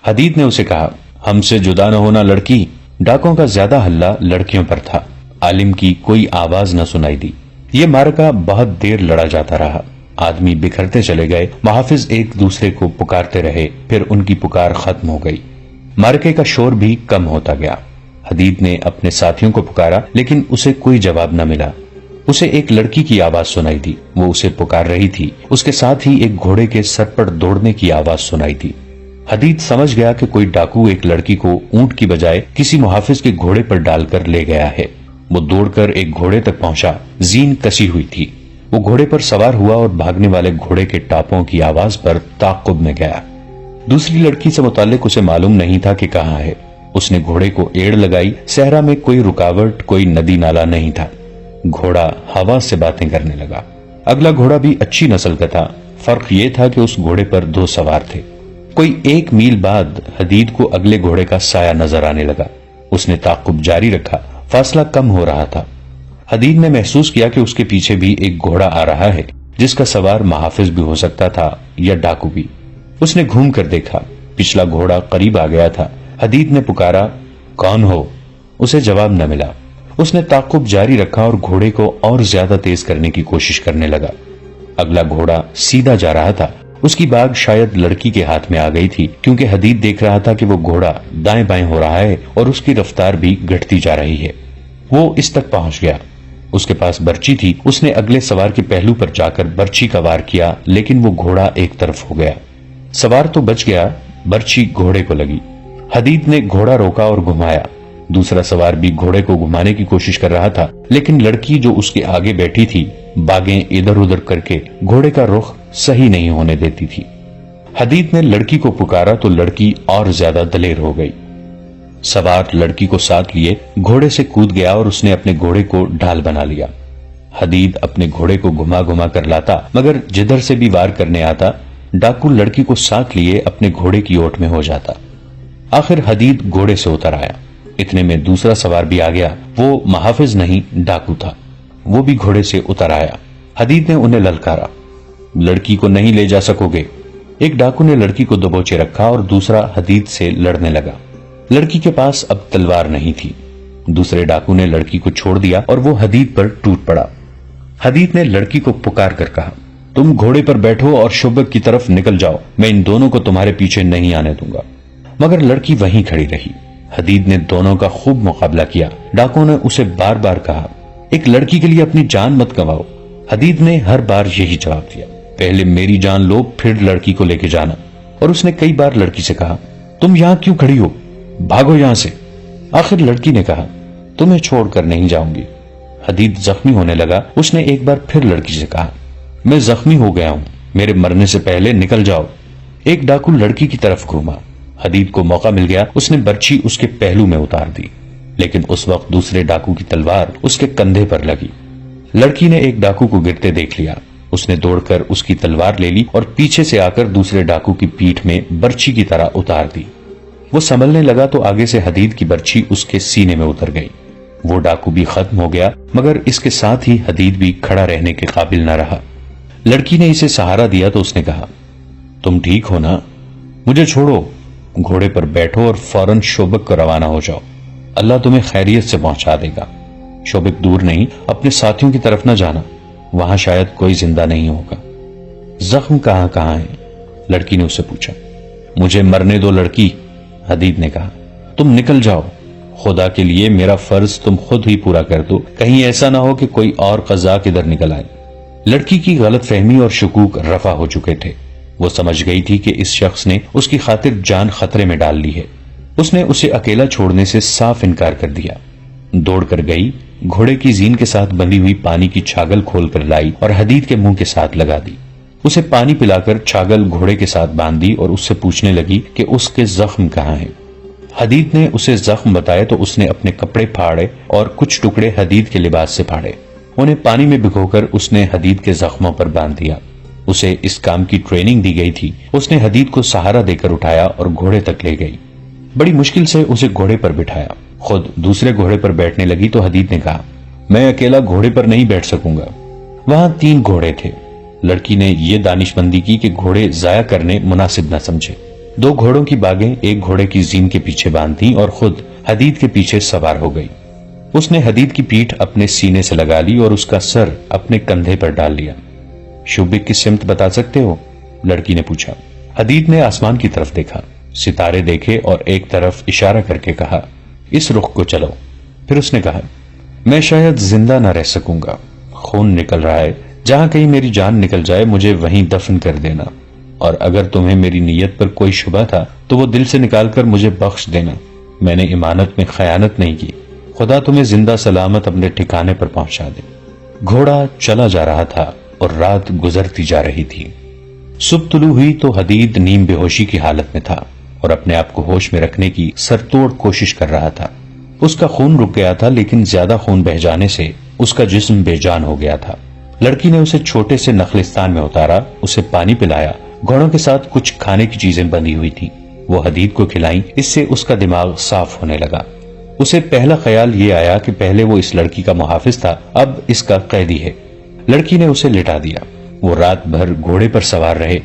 حدید نے اسے کہا، ہم سے جدا نہ ہونا لڑکی۔ ڈاکوں کا زیادہ ہلہ لڑکیوں پر تھا۔ عالم کی کوئی آواز نہ سنائی دی۔ یہ معرکہ بہت دیر لڑا جاتا رہا۔ آدمی بکھرتے چلے گئے، محافظ ایک دوسرے کو پکارتے رہے، پھر ان کی پکار ختم ہو گئی۔ معرکے کا شور بھی کم ہوتا گیا۔ حدید نے اپنے ساتھیوں کو پکارا لیکن اسے کوئی جواب نہ ملا۔ اسے ایک لڑکی کی آواز سنائی دی، وہ اسے پکار رہی تھی۔ اس کے ساتھ ہی ایک گھوڑے کے سر پر دوڑنے کی آواز سنائی دی۔ حدید سمجھ گیا کہ کوئی ڈاکو ایک لڑکی کو اونٹ کی بجائے کسی محافظ کے گھوڑے پر ڈال کر لے گیا ہے۔ وہ دوڑ کر ایک گھوڑے تک پہنچا، زین کسی ہوئی تھی۔ وہ گھوڑے پر سوار ہوا اور بھاگنے والے گھوڑے کے ٹاپوں کی آواز پر تعاقب میں گیا۔ دوسری لڑکی سے متعلق اسے معلوم نہیں تھا کہ کہاں ہے۔ اس نے گھوڑے کو ایڑ لگائی۔ صحرا میں کوئی رکاوٹ، کوئی ندی نالا نہیں تھا۔ گھوڑا ہوا سے باتیں کرنے لگا۔ اگلا گھوڑا بھی اچھی نسل کا تھا۔ فرق یہ تھا کہ اس گھوڑے پر 2 سوار تھے۔ کوئی 1 میل بعد حدید کو اگلے گھوڑے کا سایہ نظر آنے لگا۔ اس نے تعاقب جاری رکھا، فاصلہ کم ہو رہا تھا۔ حدید نے محسوس کیا کہ اس کے پیچھے بھی ایک گھوڑا آ رہا ہے، جس کا سوار محافظ بھی ہو سکتا تھا یا ڈاکو بھی۔ اس نے گھوم کر دیکھا، پچھلا گھوڑا قریب آ گیا تھا۔ حدید نے پکارا، کون ہو؟ اسے جواب نہ ملا۔ اس نے تعاقب جاری رکھا اور گھوڑے کو اور زیادہ تیز کرنے کی کوشش کرنے لگا۔ اگلا گھوڑا سیدھا جا رہا تھا۔ اس کی باگ شاید لڑکی کے ہاتھ میں آ گئی تھی، کیونکہ حدید دیکھ رہا تھا کہ وہ گھوڑا دائیں بائیں ہو رہا ہے اور اس کی رفتار بھی گھٹتی جا رہی ہے۔ وہ اس تک پہنچ گیا۔ اس کے پاس برچی تھی۔ اس نے اگلے سوار کے پہلو پر جا کر برچی کا وار کیا، لیکن وہ گھوڑا ایک طرف ہو گیا۔ سوار تو بچ گیا، برچی گھوڑے کو لگی۔ حدید نے گھوڑا روکا اور گھمایا۔ دوسرا سوار بھی گھوڑے کو گھمانے کی کوشش کر رہا تھا، لیکن لڑکی جو اس کے آگے بیٹھی تھی باگیں ادھر ادھر کر کے گھوڑے کا رخ صحیح نہیں ہونے دیتی تھی۔ حدید نے لڑکی کو پکارا تو لڑکی اور زیادہ دلیر ہو گئی۔ سوار لڑکی کو ساتھ لیے گھوڑے سے کود گیا اور اس نے اپنے گھوڑے کو ڈھال بنا لیا۔ حدید اپنے گھوڑے کو گھما گھما کر لاتا، مگر جدھر سے بھی وار کرنے آتا، ڈاکو لڑکی کو ساتھ لیے اپنے گھوڑے کی اوٹ میں ہو جاتا۔ آخر حدید گھوڑے سے اتر آیا۔ اتنے میں دوسرا سوار بھی آ گیا۔ وہ محافظ نہیں، ڈاکو تھا۔ وہ بھی گھوڑے سے اتر آیا۔ حدید نے انہیں للکارا، لڑکی کو نہیں لے جا سکو گے۔ ایک ڈاکو نے لڑکی کو دبوچے رکھا اور دوسرا حدید سے لڑنے لگا۔ لڑکی کے پاس اب تلوار نہیں تھی۔ دوسرے ڈاکو نے لڑکی کو چھوڑ دیا اور وہ حدید پر ٹوٹ پڑا۔ حدید نے لڑکی کو پکار کر کہا، تم گھوڑے پر بیٹھو اور شوبک کی طرف نکل جاؤ، میں ان دونوں کو تمہارے پیچھے نہیں آنے دوں گا۔ مگر لڑکی وہیں کھڑی رہی۔ حدید نے دونوں کا خوب مقابلہ کیا۔ ڈاکو نے اسے بار بار کہا، ایک لڑکی کے لیے اپنی جان مت گنواؤ۔ حدید نے ہر بار یہی جواب دیا، پہلے میری جان لو پھر لڑکی کو لے کے جانا۔ اور اس نے کئی بار لڑکی سے کہا، تم یہاں کیوں کھڑی ہو، بھاگو یہاں سے۔ آخر لڑکی نے کہا، تمہیں چھوڑ کر نہیں جاؤں گی۔ حدید زخمی ہونے لگا۔ اس نے ایک بار پھر لڑکی سے کہا، میں زخمی ہو گیا ہوں، میرے مرنے سے پہلے نکل جاؤ۔ ایک ڈاکو لڑکی کی طرف گھوما۔ حدید کو موقع مل گیا، اس نے برچی اس کے پہلو میں اتار دی، لیکن اس وقت دوسرے ڈاکو کی تلوار اس کے کندھے پر لگی۔ لڑکی نے ایک ڈاکو کو گرتے دیکھ لیا۔ اس نے دوڑ کر اس کی تلوار لے لی اور پیچھے سے آ کر دوسرے ڈاکو کی پیٹھ میں برچی کی طرح اتار دی۔ وہ سنبھلنے لگا تو آگے سے حدید کی برچی اس کے سینے میں اتر گئی۔ وہ ڈاکو بھی ختم ہو گیا، مگر اس کے ساتھ ہی حدید بھی کھڑا رہنے کے قابل نہ رہا۔ لڑکی نے اسے سہارا دیا تو اس نے کہا، تم ٹھیک ہو نا؟ مجھے چھوڑو، گھوڑے پر بیٹھو اور فوراً شوبک کو روانہ ہو جاؤ، اللہ تمہیں خیریت سے پہنچا دے گا۔ شوبک دور نہیں، اپنے ساتھیوں کی طرف نہ جانا، وہاں شاید کوئی زندہ نہیں ہوگا۔ زخم کہاں کہاں ہے؟ لڑکی نے اس سے پوچھا۔ مجھے مرنے دو لڑکی، حدید نے کہا، تم نکل جاؤ، خدا کے لیے میرا فرض تم خود ہی پورا کر دو، کہیں ایسا نہ ہو کہ کوئی اور قضا کدھر نکل آئے۔ لڑکی کی غلط فہمی اور شکوک رفع ہو چکے تھے۔ وہ سمجھ گئی تھی کہ اس شخص نے اس کی خاطر جان خطرے میں ڈال لی ہے۔ اس نے اسے اکیلا چھوڑنے سے صاف انکار کر دیا۔ دوڑ کر گئی، گھوڑے کی زین کے ساتھ بندھی ہوئی پانی کی چھاگل کھول کر لائی اور حدید کے منہ کے ساتھ لگا دی۔ اسے پانی پلا کر چھاگل گھوڑے کے ساتھ باندھ دی اور اس سے پوچھنے لگی کہ اس کے زخم کہاں ہیں۔ حدید نے اسے زخم بتائے تو اس نے اپنے کپڑے پھاڑے اور کچھ ٹکڑے حدید کے لباس سے پھاڑے۔ انہیں پانی میں بھگو کر اس نے حدید کے زخموں پر باندھ دیا۔ اسے اس کام کی ٹریننگ دی گئی تھی۔ اس نے حدید کو سہارا دے کر اٹھایا اور گھوڑے تک لے گئی۔ بڑی مشکل سے اسے گھوڑے پر بٹھایا۔ خود دوسرے گھوڑے پر بیٹھنے لگی تو حدید نے کہا، میں اکیلا گھوڑے پر نہیں بیٹھ سکوں گا۔ وہاں 3 گھوڑے تھے۔ لڑکی نے یہ دانش مندی کی کہ گھوڑے ضائع کرنے مناسب نہ سمجھے۔ 2 گھوڑوں کی باگیں ایک گھوڑے کی زین کے پیچھے باندھ دیں اور خود حدید کے پیچھے سوار ہو گئی۔ اس نے حدید کی پیٹھ اپنے سینے سے لگا لی اور اس کا سر اپنے کندھے پر ڈال لیا۔ شوبک کی سمت بتا سکتے ہو؟ لڑکی نے پوچھا۔ حدید نے آسمان کی طرف دیکھا، ستارے دیکھے اور ایک طرف اشارہ کر کے کہا، اس رخ کو چلو۔ پھر اس نے کہا، میں شاید زندہ نہ رہ سکوں گا، خون نکل رہا ہے، جہاں کہیں میری جان نکل جائے مجھے وہیں دفن کر دینا، اور اگر تمہیں میری نیت پر کوئی شبہ تھا تو وہ دل سے نکال کر مجھے بخش دینا۔ میں نے امانت میں خیانت نہیں کی، خدا تمہیں زندہ سلامت اپنے ٹھکانے پر پہنچا دے۔ گھوڑا چلا جا رہا تھا اور رات گزرتی جا رہی تھی۔ صبح طلوع ہوئی تو حدید نیم بے ہوشی کی حالت میں تھا اور اپنے آپ کو ہوش میں رکھنے کی سرتوڑ کوشش کر رہا تھا۔ اس کا خون رک گیا تھا، لیکن زیادہ خون بہ جانے سے اس کا جسم بے جان ہو گیا تھا۔ لڑکی نے اسے چھوٹے سے نخلستان میں اتارا، اسے پانی پلایا، گھوڑوں کے ساتھ کچھ کھانے کی چیزیں بندھی ہوئی تھی، وہ حدید کو کھلائیں۔ اس سے اس کا دماغ صاف ہونے لگا۔ اسے پہلا خیال یہ آیا کہ پہلے وہ اس لڑکی کا محافظ تھا، اب اس کا قیدی ہے۔ لڑکی نے اسے لٹا دیا۔ وہ رات بھر گھوڑے پر سوار رہے۔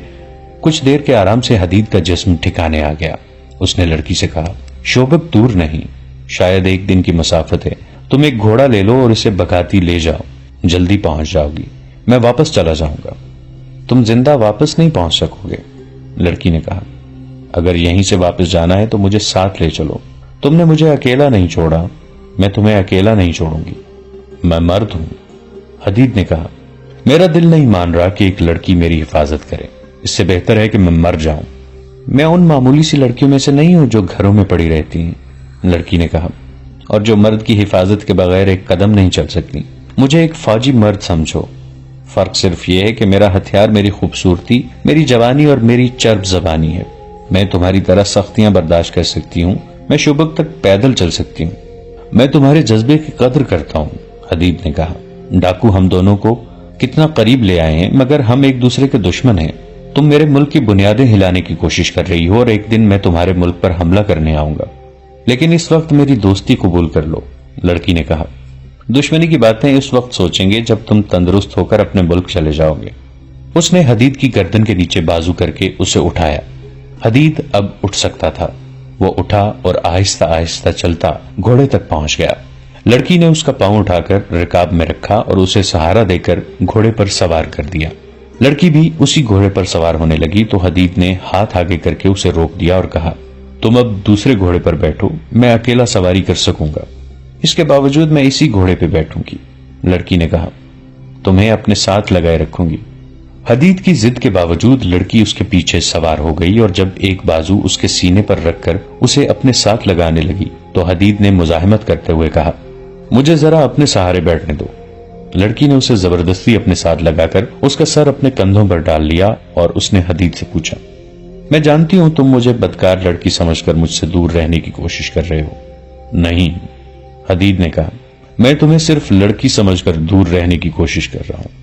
کچھ دیر کے آرام سے حدید کا جسم ٹھکانے آ گیا۔ اس نے لڑکی سے کہا، شوبک دور نہیں، شاید 1 دن کی مسافت ہے، تم ایک گھوڑا لے لو اور اسے بگاتی لے جاؤ، جلدی پہنچ جاؤ گی، میں واپس چلا جاؤں گا۔ تم زندہ واپس نہیں پہنچ سکو گے، لڑکی نے کہا۔ اگر یہیں سے واپس جانا ہے تو مجھے ساتھ لے چلو، تم نے مجھے اکیلا نہیں چھوڑا، میں تمہیں اکیلا نہیں چھوڑوں گی، میں مرد ہوں۔ حدید نے کہا، میرا دل نہیں مان رہا کہ ایک لڑکی میری حفاظت کرے، اس سے بہتر ہے کہ میں مر جاؤں۔ میں ان معمولی سی لڑکیوں میں سے نہیں ہوں جو گھروں میں پڑی رہتی ہیں، لڑکی نے کہا، اور جو مرد کی حفاظت کے بغیر ایک قدم نہیں چل سکتی۔ مجھے ایک فوجی مرد سمجھو، فرق صرف یہ ہے کہ میرا ہتھیار میری خوبصورتی، میری جوانی اور میری چرب زبانی ہے۔ میں تمہاری طرح سختیاں برداشت کر سکتی ہوں، میں شوبک تک پیدل چل سکتی ہوں۔ میں تمہارے جذبے کی قدر کرتا ہوں، حدید نے کہا۔ ڈاکو ہم دونوں کو کتنا قریب لے آئے ہیں، مگر ہم ایک دوسرے کے دشمن ہیں۔ تم میرے ملک کی بنیادیں ہلانے کی کوشش کر رہی ہو اور ایک دن میں تمہارے ملک پر حملہ کرنے آؤں گا، لیکن اس وقت میری دوستی قبول کر لو، لڑکی نے کہا۔ دشمنی کی باتیں اس وقت سوچیں گے جب تم تندرست ہو کر اپنے ملک چلے جاؤ گے۔ اس نے حدید کی گردن کے نیچے بازو کر کے اسے اٹھایا۔ حدید اب اٹھ سکتا تھا۔ وہ اٹھا اور آہستہ آہستہ چلتا گھوڑے تک پہنچ گیا۔ لڑکی نے اس کا پاؤں اٹھا کر رکاب میں رکھا اور اسے سہارا دے کر گھوڑے پر سوار کر دیا۔ لڑکی بھی اسی گھوڑے پر سوار ہونے لگی تو حدید نے ہاتھ آگے کر کے اسے روک دیا اور کہا، تم اب دوسرے گھوڑے پر بیٹھو، میں اکیلا سواری کر سکوں گا۔ اس کے باوجود میں اسی گھوڑے پہ بیٹھوں گی، لڑکی نے کہا، تمہیں اپنے ساتھ لگائے رکھوں گی۔ حدید کی ضد کے باوجود لڑکی اس کے پیچھے سوار ہو گئی اور جب ایک بازو اس کے سینے پر رکھ کر اسے اپنے ساتھ لگانے لگی تو حدید نے مزاحمت کرتے ہوئے کہا، مجھے ذرا اپنے سہارے بیٹھنے دو۔ لڑکی نے اسے زبردستی اپنے ساتھ لگا کر اس کا سر اپنے کندھوں پر ڈال لیا اور اس نے حدید سے پوچھا، میں جانتی ہوں تم مجھے بدکار لڑکی سمجھ کر مجھ سے دور رہنے کی کوشش کر رہے ہو۔ نہیں، حدید نے کہا، میں تمہیں صرف لڑکی سمجھ کر دور رہنے کی کوشش کر رہا ہوں۔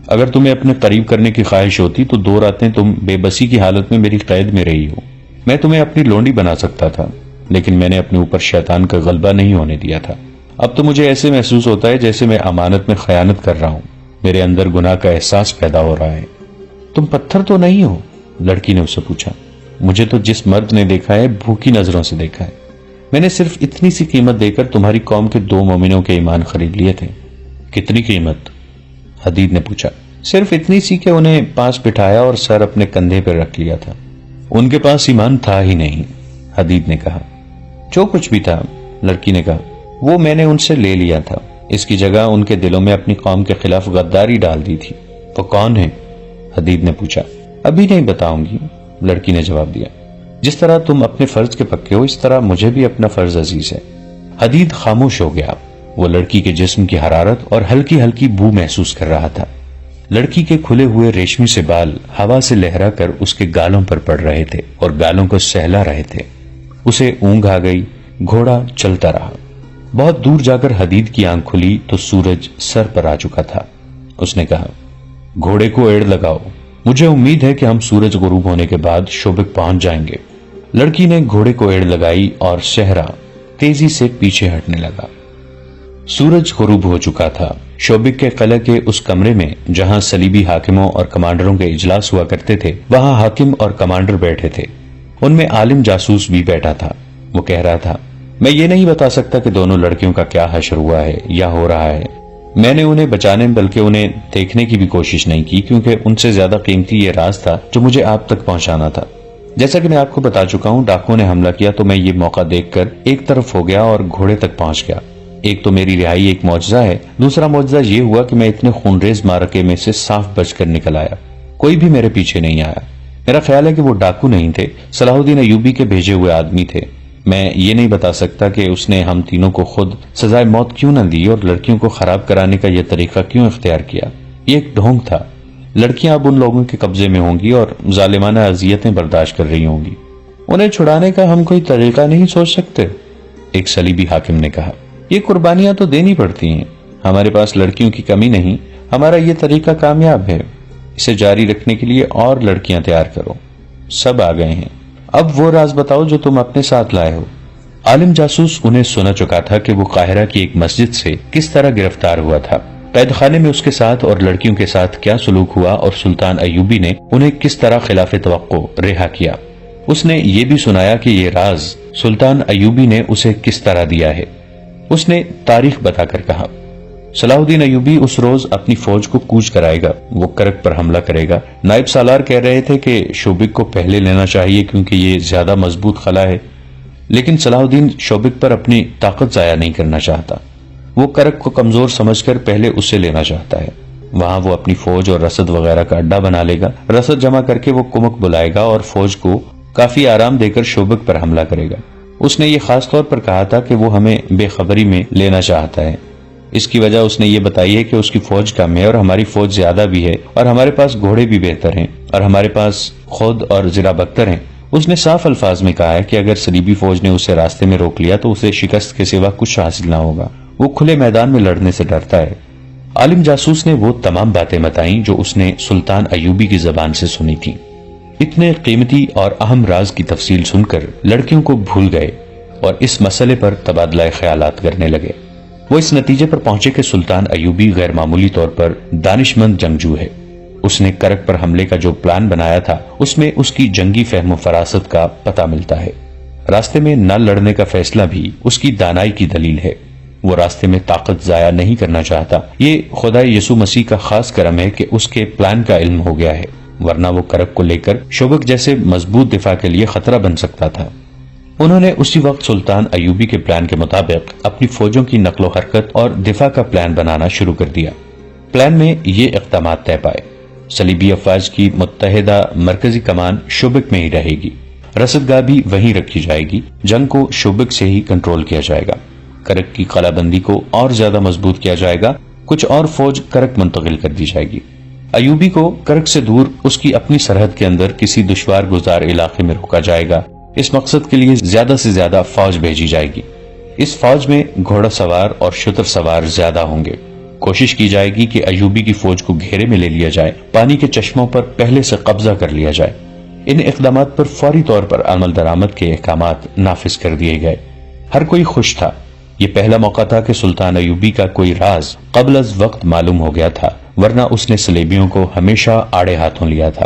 اگر تمہیں اپنے قریب کرنے کی خواہش ہوتی تو 2 راتیں تم بے بسی کی حالت میں میری قید میں رہی ہو۔ میں تمہیں اپنی لونڈی بنا سکتا تھا، لیکن میں نے اپنے اوپر شیطان کا غلبہ نہیں ہونے دیا تھا۔ اب تو مجھے ایسے محسوس ہوتا ہے جیسے میں امانت میں خیانت کر رہا ہوں، میرے اندر گناہ کا احساس پیدا ہو رہا ہے۔ تم پتھر تو نہیں ہو؟ لڑکی نے اس سے پوچھا۔ مجھے تو جس مرد نے دیکھا ہے بھوکی نظروں سے دیکھا ہے۔ میں نے صرف اتنی سی قیمت دے کر تمہاری قوم کے 2 مومنوں کے ایمان خرید لیے تھے۔ کتنی قیمت؟ حدید نے پوچھا۔ صرف اتنی سی کہ انہیں پاس بٹھایا اور سر اپنے کندھے پر رکھ لیا تھا۔ ان کے پاس ایمان تھا ہی نہیں، حدید نے کہا۔ جو کچھ بھی تھا، لڑکی نے کہا، وہ میں نے ان سے لے لیا تھا۔ اس کی جگہ ان کے دلوں میں اپنی قوم کے خلاف غداری ڈال دی تھی۔ وہ کون ہے؟ حدید نے پوچھا۔ ابھی نہیں بتاؤں گی، لڑکی نے جواب دیا۔ جس طرح تم اپنے فرض کے پکے ہو، اس طرح مجھے بھی اپنا فرض عزیز ہے۔ حدید خاموش ہو گیا۔ وہ لڑکی کے جسم کی حرارت اور ہلکی ہلکی بو محسوس کر رہا تھا۔ لڑکی کے کھلے ہوئے ریشمی سے بال ہوا سے لہرا کر اس کے گالوں پر پڑ رہے تھے اور گالوں کو سہلا رہے تھے۔ اسے اونگ آ گئی۔ گھوڑا چلتا رہا۔ بہت دور جا کر حدید کی آنکھ کھلی تو سورج سر پر آ چکا تھا۔ اس نے کہا، گھوڑے کو ایڑ لگاؤ، مجھے امید ہے کہ ہم سورج غروب ہونے کے بعد شوبک پہنچ جائیں گے۔ لڑکی نے گھوڑے کو ایڑ لگائی اور صحرا تیزی سے پیچھے ہٹنے لگا۔ سورج غروب ہو چکا تھا۔ شوبک کے قلعے کے اس کمرے میں جہاں صلیبی حاکموں اور کمانڈروں کے اجلاس ہوا کرتے تھے، وہاں حاکم اور کمانڈر بیٹھے تھے۔ ان میں عالم جاسوس بھی بیٹھا تھا۔ وہ کہہ رہا تھا، میں یہ نہیں بتا سکتا کہ دونوں لڑکیوں کا کیا حشر ہوا ہے یا ہو رہا ہے۔ میں نے انہیں بچانے بلکہ انہیں دیکھنے کی بھی کوشش نہیں کی، کیونکہ ان سے زیادہ قیمتی یہ راز تھا جو مجھے آپ تک پہنچانا تھا۔ جیسا کہ میں آپ کو بتا چکا ہوں، ڈاکوؤں نے حملہ کیا تو میں یہ موقع دیکھ کر ایک طرف ہو گیا اور گھوڑے تک پہنچ گیا۔ ایک تو میری رہائی ایک معجزہ ہے، دوسرا معجزہ یہ ہوا کہ میں اتنے خونریز معرکے میں سے صاف بچ کر نکل آیا، کوئی بھی میرے پیچھے نہیں آیا۔ میرا خیال ہے کہ وہ ڈاکو نہیں تھے، صلاح الدین ایوبی کے بھیجے ہوئے آدمی تھے۔ میں یہ نہیں بتا سکتا کہ اس نے ہم تینوں کو خود سزائے موت کیوں نہ دی اور لڑکیوں کو خراب کرانے کا یہ طریقہ کیوں اختیار کیا۔ یہ ایک ڈھونگ تھا۔ لڑکیاں اب ان لوگوں کے قبضے میں ہوں گی اور ظالمانہ اذیتیں برداشت کر رہی ہوں گی۔ انہیں چھڑانے کا ہم کوئی طریقہ نہیں سوچ سکتے؟ ایک صلیبی حاکم نے کہا۔ یہ قربانیاں تو دینی پڑتی ہیں، ہمارے پاس لڑکیوں کی کمی نہیں، ہمارا یہ طریقہ کامیاب ہے، اسے جاری رکھنے کے لیے اور لڑکیاں تیار کرو۔ سب آ گئے ہیں، اب وہ راز بتاؤ جو تم اپنے ساتھ لائے ہو۔ عالم جاسوس انہیں سنا چکا تھا کہ وہ قاہرہ کی ایک مسجد سے کس طرح گرفتار ہوا تھا، قید خانے میں اس کے ساتھ اور لڑکیوں کے ساتھ کیا سلوک ہوا، اور سلطان ایوبی نے انہیں کس طرح خلاف توقع رہا کیا۔ اس نے یہ بھی سنایا کہ یہ راز سلطان ایوبی نے اسے کس طرح دیا ہے۔ اس نے تاریخ بتا کر کہا، صلاح الدین ایوبی اس روز اپنی فوج کو کوچ کرائے گا، وہ کرک پر حملہ کرے گا۔ نائب سالار کہہ رہے تھے کہ شوبک کو پہلے لینا چاہیے کیونکہ یہ زیادہ مضبوط قلعہ ہے، لیکن صلاح الدین شوبک پر اپنی طاقت ضائع نہیں کرنا چاہتا۔ وہ کرک کو کمزور سمجھ کر پہلے اسے لینا چاہتا ہے، وہاں وہ اپنی فوج اور رسد وغیرہ کا اڈا بنا لے گا۔ رسد جمع کر کے وہ کمک بلائے گا اور فوج کو کافی آرام دے کر شوبک پر حملہ کرے گا۔ اس نے یہ خاص طور پر کہا تھا کہ وہ ہمیں بے خبری میں لینا چاہتا ہے۔ اس کی وجہ اس نے یہ بتائی ہے کہ اس کی فوج کم ہے اور ہماری فوج زیادہ بھی ہے، اور ہمارے پاس گھوڑے بھی بہتر ہیں، اور ہمارے پاس خود اور زرہ بختر ہیں۔ اس نے صاف الفاظ میں کہا ہے کہ اگر صلیبی فوج نے اسے راستے میں روک لیا تو اسے شکست کے سوا کچھ حاصل نہ ہوگا۔ وہ کھلے میدان میں لڑنے سے ڈرتا ہے۔ عالم جاسوس نے وہ تمام باتیں بتائیں جو اس نے سلطان ایوبی کی زبان سے سنی تھی۔ اتنے قیمتی اور اہم راز کی تفصیل سن کر لڑکیوں کو بھول گئے اور اس مسئلے پر تبادلہ خیالات کرنے لگے۔ وہ اس نتیجے پر پہنچے کہ سلطان ایوبی غیر معمولی طور پر دانشمند جنگجو ہے۔ اس نے کرک پر حملے کا جو پلان بنایا تھا اس میں اس کی جنگی فہم و فراست کا پتہ ملتا ہے۔ راستے میں نہ لڑنے کا فیصلہ بھی اس کی دانائی کی دلیل ہے۔ وہ راستے میں طاقت ضائع نہیں کرنا چاہتا۔ یہ خدا یسوع مسیح کا خاص کرم ہے کہ اس کے پلان کا علم ہو گیا ہے، ورنہ وہ کرک کو لے کر شوبک جیسے مضبوط دفاع کے لیے خطرہ بن سکتا تھا۔ انہوں نے اسی وقت سلطان ایوبی کے پلان کے مطابق اپنی فوجوں کی نقل و حرکت اور دفاع کا پلان بنانا شروع کر دیا۔ پلان میں یہ اقدامات طے پائے: صلیبی افواج کی متحدہ مرکزی کمان شوبک میں ہی رہے گی، رسدگاہ بھی وہیں رکھی جائے گی، جنگ کو شوبک سے ہی کنٹرول کیا جائے گا، کرک کی قلعہ بندی کو اور زیادہ مضبوط کیا جائے گا، کچھ اور فوج کرک منتقل کر دی جائے گی۔ ایوبی کو کرک سے دور اس کی اپنی سرحد کے اندر کسی دشوار گزار علاقے میں روکا جائے گا۔ اس مقصد کے لیے زیادہ سے زیادہ فوج بھیجی جائے گی۔ اس فوج میں گھوڑا سوار اور شتر سوار زیادہ ہوں گے۔ کوشش کی جائے گی کہ ایوبی کی فوج کو گھیرے میں لے لیا جائے، پانی کے چشموں پر پہلے سے قبضہ کر لیا جائے۔ ان اقدامات پر فوری طور پر عمل درآمد کے احکامات نافذ کر دیے گئے۔ ہر کوئی خوش تھا۔ یہ پہلا موقع تھا کہ سلطان ایوبی کا کوئی راز قبل از وقت معلوم ہو گیا تھا، ورنہ اس نے صلیبیوں کو ہمیشہ آڑے ہاتھوں لیا تھا۔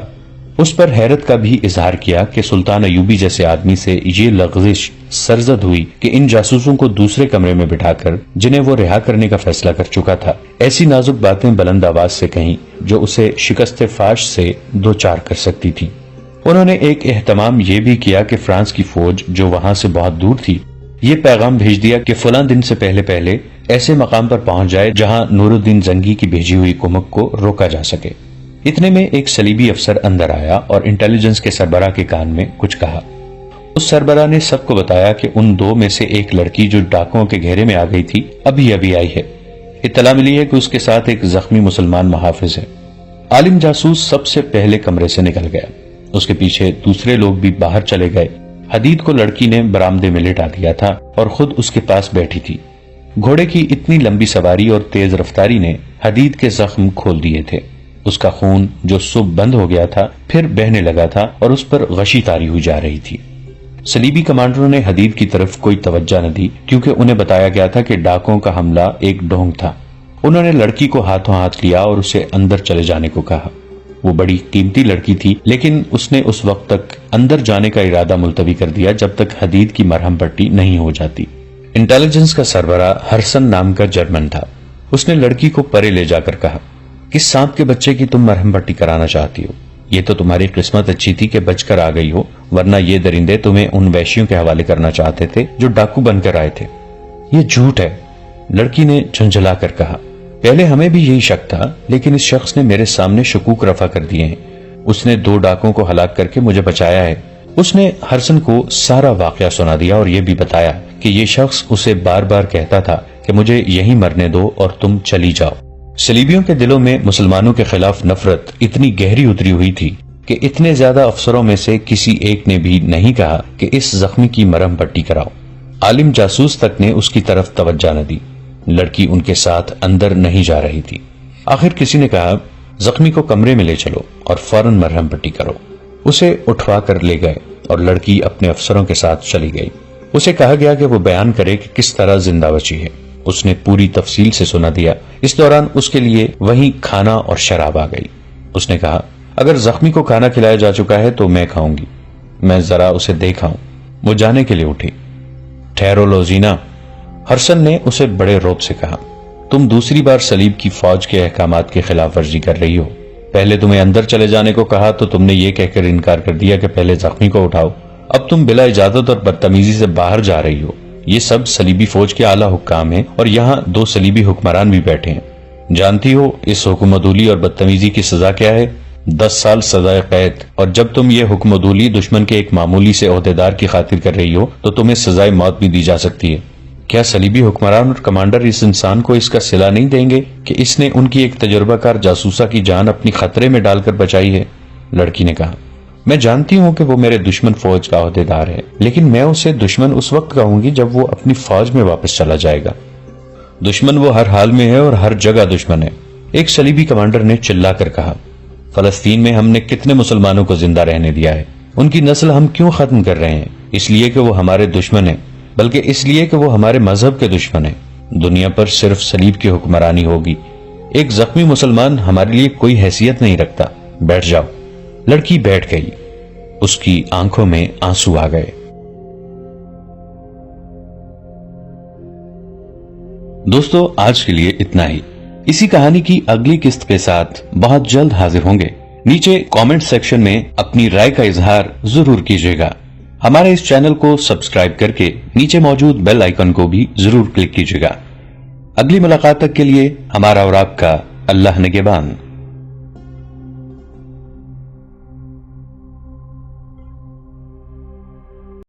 اس پر حیرت کا بھی اظہار کیا کہ سلطان ایوبی جیسے آدمی سے یہ لغزش سرزد ہوئی کہ ان جاسوسوں کو دوسرے کمرے میں بٹھا کر جنہیں وہ رہا کرنے کا فیصلہ کر چکا تھا ایسی نازک باتیں بلند آواز سے کہیں جو اسے شکست فاش سے دو چار کر سکتی تھی۔ انہوں نے ایک اہتمام یہ بھی کیا کہ فرانس کی فوج جو وہاں سے بہت دور تھی یہ پیغام بھیج دیا کہ فلاں دن سے پہلے ایسے مقام پر پہنچ جائے جہاں نور الدین زنگی کی بھیجی ہوئی کمک کو روکا جا سکے۔ اتنے میں ایک صلیبی افسر اندر آیا اور انٹیلیجنس کے سربراہ کے کان میں کچھ کہا۔ اس سربراہ نے سب کو بتایا کہ ان دو میں سے ایک لڑکی جو ڈاکوؤں کے گھیرے میں آ گئی تھی ابھی آئی ہے۔ اطلاع ملی ہے کہ اس کے ساتھ ایک زخمی مسلمان محافظ ہے۔ عالم جاسوس سب سے پہلے کمرے سے نکل گیا۔ اس کے پیچھے دوسرے لوگ بھی باہر چلے گئے۔ حدید کو لڑکی نے برآمدے میں لٹا دیا تھا اور خود اس کے پاس بیٹھی تھی۔ گھوڑے کی اتنی لمبی سواری اور تیز رفتاری نے حدید کے زخم کھول دیے تھے۔ اس کا خون جو صبح بند ہو گیا تھا پھر بہنے لگا تھا اور اس پر غشی تاری ہوئی جا رہی تھی۔ صلیبی کمانڈروں نے حدید کی طرف کوئی توجہ نہ دی کیونکہ انہیں بتایا گیا تھا کہ ڈاکوں کا حملہ ایک ڈھونگ تھا۔ انہوں نے لڑکی کو ہاتھوں ہاتھ لیا اور اسے اندر چلے جانے کو کہا۔ وہ بڑی قیمتی لڑکی تھی، لیکن اس نے اس وقت تک اندر جانے کا ارادہ ملتوی کر دیا جب تک حدید کی مرہم پٹی نہیں ہو جاتی۔ انٹیلیجنس کا سربراہ ہرسن نام کا جرمن تھا۔ اس نے لڑکی کو پرے لے جا کر کہا، کس سانپ کے بچے کی تم مرہم پٹی کرانا چاہتی ہو؟ یہ تو تمہاری قسمت اچھی تھی کہ بچ کر آ گئی ہو، ورنہ یہ درندے تمہیں ان وحشیوں کے حوالے کرنا چاہتے تھے جو ڈاکو بن کر آئے تھے۔ یہ جھوٹ ہے، لڑکی نے جھنجھلا کر کہا۔ پہلے ہمیں بھی یہی شک تھا، لیکن اس شخص نے میرے سامنے شکوک رفع کر دیے ہیں۔ اس نے 2 ڈاکوں کو ہلاک کر کے مجھے بچایا ہے۔ اس نے ہرسن کو سارا واقعہ سنا دیا اور یہ بھی بتایا کہ یہ شخص اسے بار بار کہتا تھا کہ مجھے یہیں مرنے دو اور تم چلی جاؤ۔ صلیبیوں کے دلوں میں مسلمانوں کے خلاف نفرت اتنی گہری اتری ہوئی تھی کہ اتنے زیادہ افسروں میں سے کسی ایک نے بھی نہیں کہا کہ اس زخمی کی مرہم پٹی کراؤ۔ عالم جاسوس تک نے اس کی طرف توجہ نہ دی۔ لڑکی ان کے ساتھ اندر نہیں جا رہی تھی۔ آخر کسی نے کہا، زخمی کو کمرے میں لے چلو اور فوراً مرہم پٹی کرو۔ اسے اٹھوا کر لے گئے اور لڑکی اپنے افسروں کے ساتھ چلی گئی۔ اسے کہا گیا کہ وہ بیان کرے کہ کس طرح زندہ بچی ہے۔ اس نے پوری تفصیل سے سنا دیا۔ اس دوران اس کے لیے وہیں کھانا اور شراب آ گئی۔ اس نے کہا، اگر زخمی کو کھانا کھلایا جا چکا ہے تو میں کھاؤں گی، میں ذرا اسے دیکھاؤں۔ وہ جانے کے لیے اٹھی۔ ٹھہرو لوزینا، ہرسن نے اسے بڑے روب سے کہا، تم دوسری بار صلیب کی فوج کے احکامات کی خلاف ورزی کر رہی ہو۔ پہلے تمہیں اندر چلے جانے کو کہا تو تم نے یہ کہہ کر انکار کر دیا کہ پہلے زخمی کو اٹھاؤ۔ اب تم بلا اجازت اور بدتمیزی سے باہر جا رہی ہو۔ یہ سب صلیبی فوج کے اعلیٰ حکام ہیں اور یہاں 2 صلیبی حکمران بھی بیٹھے ہیں۔ جانتی ہو اس حکم عدولی اور بدتمیزی کی سزا کیا ہے؟ 10 سال سزائے قید، اور جب تم یہ حکم عدولی دشمن کے ایک معمولی سے عہدیدار کی خاطر کر رہی ہو تو تمہیں سزائے موت بھی دی جا سکتی ہے۔ کیا صلیبی حکمران اور کمانڈر اس انسان کو اس کا صلہ نہیں دیں گے کہ اس نے ان کی ایک تجربہ کار جاسوسہ کی جان اپنی خطرے میں ڈال کر بچائی ہے؟ لڑکی نے کہا، میں جانتی ہوں کہ وہ میرے دشمن فوج کا عہدیدار ہے، لیکن میں اسے دشمن اس وقت کہوں گی جب وہ اپنی فوج میں واپس چلا جائے گا۔ دشمن وہ ہر حال میں ہے اور ہر جگہ دشمن ہے، ایک صلیبی کمانڈر نے چلا کر کہا۔ فلسطین میں ہم نے کتنے مسلمانوں کو زندہ رہنے دیا ہے، ان کی نسل ہم کیوں ختم کر رہے ہیں؟ اس لیے کہ وہ ہمارے دشمن ہیں، بلکہ اس لیے کہ وہ ہمارے مذہب کے دشمن ہیں۔ دنیا پر صرف صلیب کی حکمرانی ہوگی۔ ایک زخمی مسلمان ہمارے لیے کوئی حیثیت نہیں رکھتا۔ بیٹھ جاؤ۔ لڑکی بیٹھ گئی۔ اس کی آنکھوں میں آنسو آ گئے۔ دوستو، آج کے لیے اتنا ہی۔ اسی کہانی کی اگلی قسط کے ساتھ بہت جلد حاضر ہوں گے۔ نیچے کامنٹ سیکشن میں اپنی رائے کا اظہار ضرور کیجیے گا۔ ہمارے اس چینل کو سبسکرائب کر کے نیچے موجود بیل آئیکن کو بھی ضرور کلک کیجیے گا۔ اگلی ملاقات تک کے لیے ہمارا اور آپ کا اللہ نگہبان۔